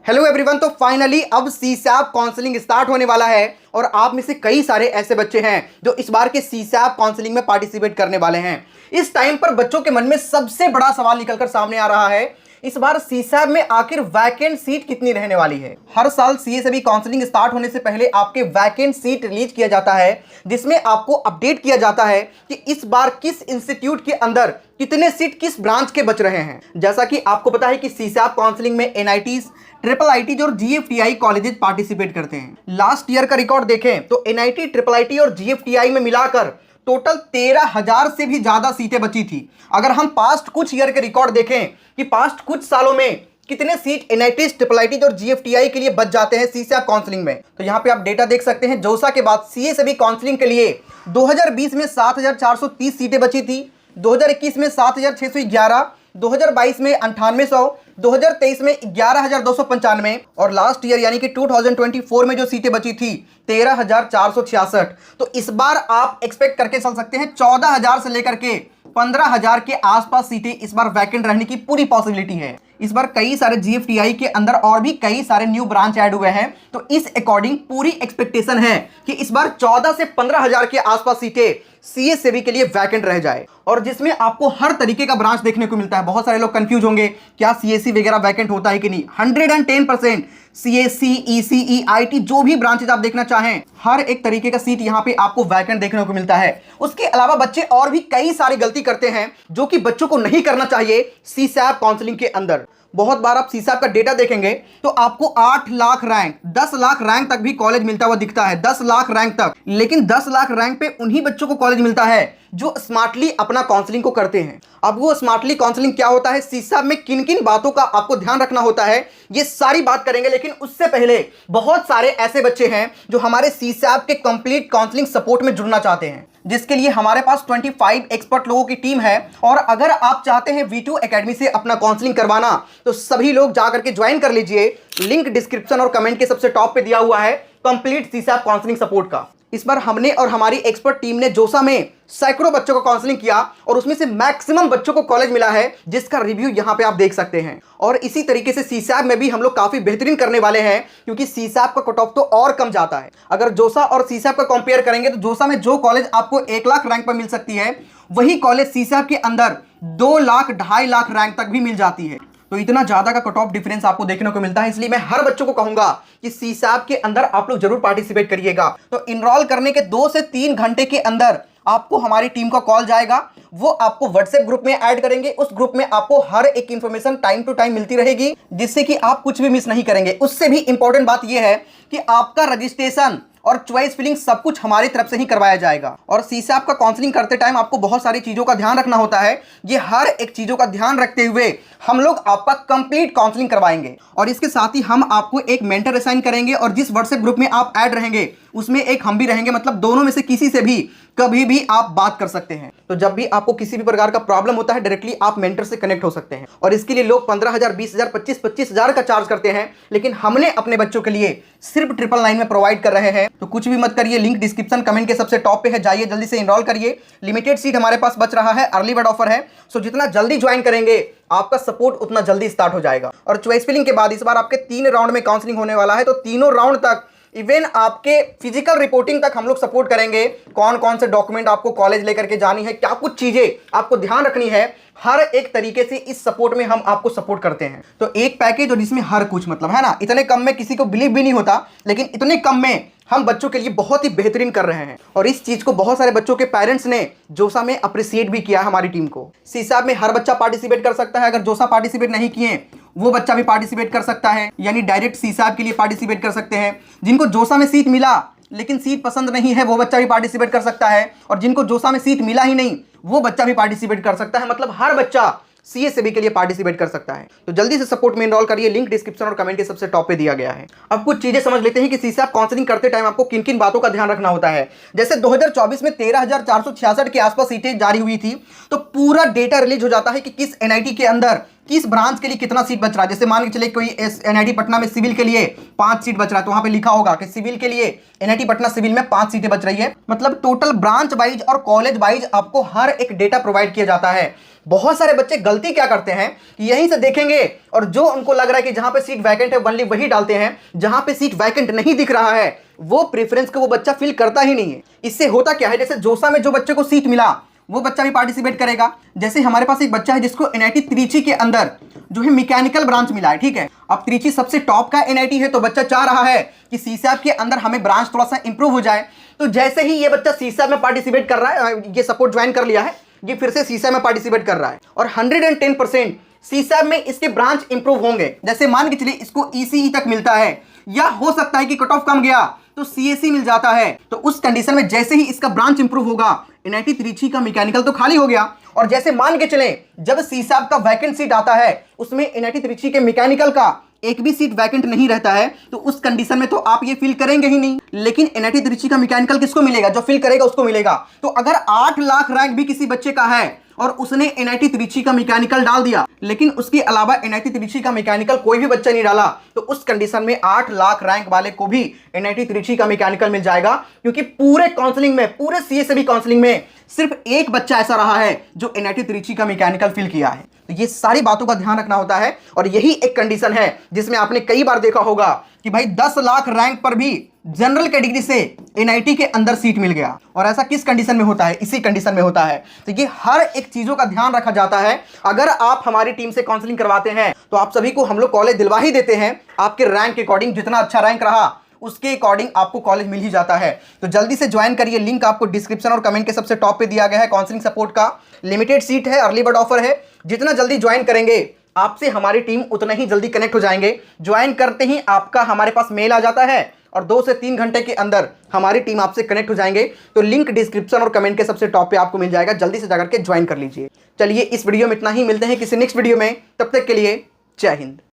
Hello everyone. तो finally अब सीसैप counselling start होने वाला है और आप में से कई सारे ऐसे बच्चे हैं जो इस बार के सीसैप काउंसलिंग में पार्टिसिपेट करने वाले हैं। इस टाइम पर बच्चों के मन में सबसे बड़ा सवाल निकलकर सामने आ रहा है, इस बार सीसैप में आखिर वैकेंट सीट कितनी रहने वाली है। हर साल सीएसएबी काउंसलिंग स्टार्ट होने से पहले आपके वैकेंट सीट रिलीज किया जाता है, जिसमें आपको अपडेट किया जाता है कि इस बार किस इंस्टीट्यूट के अंदर कितने सीट किस ब्रांच के बच रहे हैं। जैसा कि आपको पता है कि सीसैप काउंसलिंग में एनआईटीज, ट्रिपल आईटी और जीएफटीआई कॉलेजेस पार्टिसिपेट करते हैं। लास्ट ईयर का रिकॉर्ड देखें तो एनआईटी, ट्रिपल आईटी और जीएफटीआई में मिलाकर टोटल 13,000 से भी ज्यादा सीटें बची थी। अगर हम पास्ट कुछ ईयर के रिकॉर्ड देखें कि पास्ट कुछ सालों में कितने सीट एनआईटी, ट्रिपल आईटी और जीएफटीआई के लिए बच जाते हैं सीसैप काउंसलिंग में, तो यहाँ पे आप डेटा देख सकते हैं। जोसा के बाद सीएसएबी काउंसलिंग के लिए 2020 में 7,430 सीटें बची थी, 2021 में 7,611, 2022 में 9800, 2023 में 11,295 और लास्ट ईयर यानी कि 2024 में जो सीटें बची थी 13,466। तो इस बार आप एक्सपेक्ट करके चल सकते हैं 14,000 से लेकर के 15,000 के आसपास सीटें इस बार वैकेंट रहने की पूरी पॉसिबिलिटी है। इस बार कई सारे जीएफटीआई के अंदर और भी कई सारे न्यू ब्रांच ऐड हुए हैं, तो इस अकॉर्डिंग पूरी एक्सपेक्टेशन है कि इस बार 14 से 15,000 के आसपास सीटें सीएसएबी के लिए वैकेंट रह जाए, और जिसमें आपको हर तरीके का ब्रांच देखने को मिलता है। बहुत सारे लोग कंफ्यूज होंगे क्या सीएससी वगैरह वैकेंट होता है कि नहीं। 110% सीएससी, ईसीई, आईटी जो भी ब्रांचेज आप देखना चाहें, हर एक तरीके का सीट यहाँ पे आपको वैकेंट देखने को मिलता है। उसके अलावा बच्चे और भी कई सारी गलती करते हैं जो कि बच्चों को नहीं करना चाहिए सीसैप काउंसलिंग के अंदर। बहुत बार आप सीसैप का डेटा देखेंगे तो आपको 8 लाख रैंक, 10 लाख रैंक तक भी कॉलेज मिलता हुआ दिखता है, 10 लाख रैंक तक। लेकिन 10 लाख रैंक पे उन्हीं बच्चों को कॉलेज मिलता है जो स्मार्टली अपना काउंसलिंग को करते हैं। अब वो स्मार्टली काउंसलिंग क्या होता है, सीसैप में किन किन बातों का आपको ध्यान रखना होता है, ये सारी बात करेंगे। लेकिन उससे पहले बहुत सारे ऐसे बच्चे हैं जो हमारे सीसैप के कंप्लीट काउंसलिंग सपोर्ट में जुड़ना चाहते हैं, जिसके लिए हमारे पास 25 एक्सपर्ट लोगों की टीम है। और अगर आप चाहते हैं V2 एकेडमी से अपना काउंसलिंग करवाना तो सभी लोग जाकर के ज्वाइन कर लीजिए। लिंक डिस्क्रिप्शन और कमेंट के सबसे टॉप पे दिया हुआ है कंप्लीट सीसैप काउंसलिंग सपोर्ट का। इस बार हमने और हमारी एक्सपर्ट टीम ने जोसा में सैकड़ों बच्चों को काउंसलिंग किया और उसमें से मैक्सिमम बच्चों को कॉलेज मिला है, जिसका रिव्यू यहां पे आप देख सकते हैं। और इसी तरीके से सीसैप में भी हम लोग काफी बेहतरीन करने वाले हैं, क्योंकि सीसैप का कट ऑफ तो और कम जाता है। अगर जोसा और सीसैप का कंपेयर करेंगे तो जोसा में जो कॉलेज आपको 1 लाख रैंक पर मिल सकती है, वही कॉलेज सीसैप के अंदर 2 लाख, 2.5 लाख रैंक तक भी मिल जाती है। तो इतना ज्यादा का कट ऑफ डिफरेंस आपको देखने को मिलता है। इसलिए मैं हर बच्चों को कहूंगा कि सीसैप के अंदर आप लोग जरूर पार्टिसिपेट करिएगा। तो इनरोल करने के 2 से 3 घंटे के अंदर आपको हमारी टीम का कॉल जाएगा, वो आपको व्हाट्सएप ग्रुप में ऐड करेंगे। उस ग्रुप में आपको हर एक इंफॉर्मेशन टाइम टू टाइम मिलती रहेगी, जिससे कि आप कुछ भी मिस नहीं करेंगे। उससे भी इंपॉर्टेंट बात यह है कि आपका रजिस्ट्रेशन और चॉइस फिलिंग सब कुछ हमारी तरफ से ही करवाया जाएगा। और सीसैप का काउंसलिंग करते टाइम आपको बहुत सारी चीजों का ध्यान रखना होता है। ये हर एक चीजों का ध्यान रखते हुए हम लोग आपका कंप्लीट काउंसलिंग करवाएंगे। और इसके साथ ही हम आपको एक मेंटर असाइन करेंगे, और जिस व्हाट्सएप ग्रुप में आप ऐड रहेंगे उसमें एक हम भी रहेंगे। मतलब दोनों में से किसी से भी कभी भी आप बात कर सकते हैं। तो जब भी आपको किसी भी प्रकार का प्रॉब्लम होता है, डायरेक्टली आप मेंटर से कनेक्ट हो सकते हैं। और इसके लिए लोग 15,000, 20,000, 25,000 का चार्ज करते हैं, लेकिन हमने अपने बच्चों के लिए सिर्फ 999 में प्रोवाइड कर रहे हैं। तो कुछ भी मत करिए, लिंक डिस्क्रिप्शन कमेंट के सबसे टॉप पे है, जाइए जल्दी से इनरोल करिए। लिमिटेड सीट हमारे पास बच रहा है, अर्ली बर्ड ऑफर है। सो जितना जल्दी ज्वाइन करेंगे आपका सपोर्ट उतना जल्दी स्टार्ट हो जाएगा। और चॉइस फिलिंग के बाद इस बार आपके 3 राउंड में काउंसलिंग होने वाला है, तो तीनों राउंड तक इवन आपके फिजिकल रिपोर्टिंग तक हम लोग सपोर्ट करेंगे। कौन कौन से डॉक्यूमेंट आपको कॉलेज लेकर के जानी है, क्या कुछ चीजें आपको ध्यान रखनी है, हर एक तरीके से इस सपोर्ट में हम आपको सपोर्ट करते हैं। तो एक पैकेज और जिसमें हर कुछ, मतलब है ना, इतने कम में किसी को बिलीव भी नहीं होता, लेकिन इतने कम में हम बच्चों के लिए बहुत ही बेहतरीन कर रहे हैं। और इस चीज को बहुत सारे बच्चों के पेरेंट्स ने जोसा में अप्रिशिएट भी किया है हमारी टीम को। सीसैप में हर बच्चा पार्टिसिपेट कर सकता है। अगर जोसा पार्टिसिपेट नहीं किए वो बच्चा भी पार्टिसिपेट कर सकता है, यानी डायरेक्ट सीसैप के लिए पार्टिसिपेट कर सकते हैं। जिनको जोसा में सीट मिला लेकिन सीट पसंद नहीं है, वो बच्चा भी पार्टिसिपेट कर सकता है। और जिनको जोसा में सीट मिला ही नहीं, वो बच्चा भी पार्टिसिपेट कर सकता है। मतलब हर बच्चा सीएसएबी के लिए पार्टिसिपेट कर सकता है। तो जल्दी से सपोर्ट में एनरोल करिए, लिंक डिस्क्रिप्शन और कमेंट के सबसे टॉप पे दिया गया है। अब कुछ चीजें समझ लेते हैं कि सीसैप काउंसलिंग करते टाइम आपको किन किन बातों का ध्यान रखना होता है। जैसे 2024 में 13,466 के आसपास सीटें जारी हुई थी, तो पूरा डेटा रिलीज हो जाता है कि किस एनआईटी के अंदर किस ब्रांच के लिए कितना सीट बच रहा है। जैसे मान के चले कोई एनआईटी पटना में सिविल के लिए 5 सीट बच रहा है, तो वहां पे लिखा होगा कि सिविल के लिए एनआईटी पटना सिविल में 5 सीटें बच रही है। मतलब टोटल ब्रांच वाइज और कॉलेज वाइज आपको हर एक डेटा प्रोवाइड किया जाता है। बहुत सारे बच्चे गलती क्या करते हैं, यहीं से देखेंगे और जो उनको लग रहा है कि जहां पे सीट वैकेंट है वनली वही डालते हैं, जहां पे सीट वैकेंट नहीं दिख रहा है वो प्रेफरेंस को वो बच्चा फिल करता ही नहीं है। इससे होता क्या है, जैसे जोसा में जो बच्चे को सीट मिला वो बच्चा भी पार्टिसिपेट करेगा। जैसे हमारे पास एक बच्चा है जिसको एनआईटी त्रिची के अंदर जो है मैकेनिकल ब्रांच मिला है, ठीक है। अब त्रिची सबसे टॉप का एनआईटी है, तो बच्चा चाह रहा है कि सीसैप के अंदर हमें ब्रांच थोड़ा सा इंप्रूव हो जाए। तो जैसे ही ये बच्चा सीसैप में पार्टिसिपेट कर रहा है, ये सपोर्ट ज्वाइन कर लिया है, ये फिर से सीसैप में पार्टिसिपेट कर रहा है और 110% सीसैप में इसके ब्रांच इंप्रूव होंगे। जैसे मान के चलिए इसको ईसीई तक मिलता है, या हो सकता है कि कट ऑफ कम गया तो सीएससी मिल जाता है। तो उस कंडीशन में जैसे ही इसका ब्रांच इंप्रूव होगा, एनआईटी त्रिची का मैकेनिकल तो खाली हो गया, और जैसे मान के चले जब सीसैप का वैकेंट सीट आता है उसमें एनआईटी त्रिची के मैकेनिकल का एक भी सीट वैकेंट नहीं रहता है, तो उस कंडीशन में तो आप ये फिल करेंगे ही नहीं। लेकिन एनआईटी त्रिची का मैकेनिकल किसको मिलेगा, जो फिल करेगा उसको मिलेगा। तो अगर 8 लाख रैंक भी किसी बच्चे का है और उसने एनआईटी त्रिची का मैकेनिकल डाल दिया, लेकिन उसके अलावा एनआईटी त्रिची का मैकेनिकल कोई भी बच्चा नहीं डाला, तो उस कंडीशन में 8 लाख रैंक वाले को भी एनआईटी त्रिची का मैकेनिकल मिल जाएगा। क्योंकि पूरे काउंसलिंग में, पूरे सीएसबी काउंसलिंग में सिर्फ एक बच्चा ऐसा रहा है जो एनआईटी त्रिची का मैकेनिकल फिल किया है। तो ये सारी बातों का ध्यान रखना होता है, और यही एक कंडीशन है जिसमें आपने कई बार देखा होगा कि भाई 10 लाख रैंक पर भी जनरल कैटेगरी से एनआईटी के अंदर सीट मिल गया। और ऐसा किस कंडीशन में होता है, इसी कंडीशन में होता है। तो ये हर एक चीजों का ध्यान रखा जाता है। अगर आप हमारी टीम से काउंसलिंग करवाते हैं तो आप सभी को हम लोग कॉलेज दिलवा ही देते हैं। आपके रैंक के अकॉर्डिंग, जितना अच्छा रैंक रहा उसके अकॉर्डिंग आपको कॉलेज मिल ही जाता है। तो जल्दी से ज्वाइन करिए, लिंक आपको डिस्क्रिप्शन और कमेंट के सबसे टॉप पे दिया गया है। काउंसलिंग सपोर्ट का लिमिटेड सीट है, अर्ली बर्ड ऑफर है। जितना जल्दी ज्वाइन करेंगे आपसे हमारी टीम उतना ही जल्दी कनेक्ट हो जाएंगे। ज्वाइन करते ही आपका हमारे पास मेल आ जाता है और 2 से 3 घंटे के अंदर हमारी टीम आपसे कनेक्ट हो जाएंगे। तो लिंक डिस्क्रिप्शन और कमेंट के सबसे टॉप पे आपको मिल जाएगा, जल्दी से जाकर के ज्वाइन कर लीजिए। चलिए इस वीडियो में इतना ही, मिलते हैं किसी नेक्स्ट वीडियो में, तब तक के लिए जय हिंद।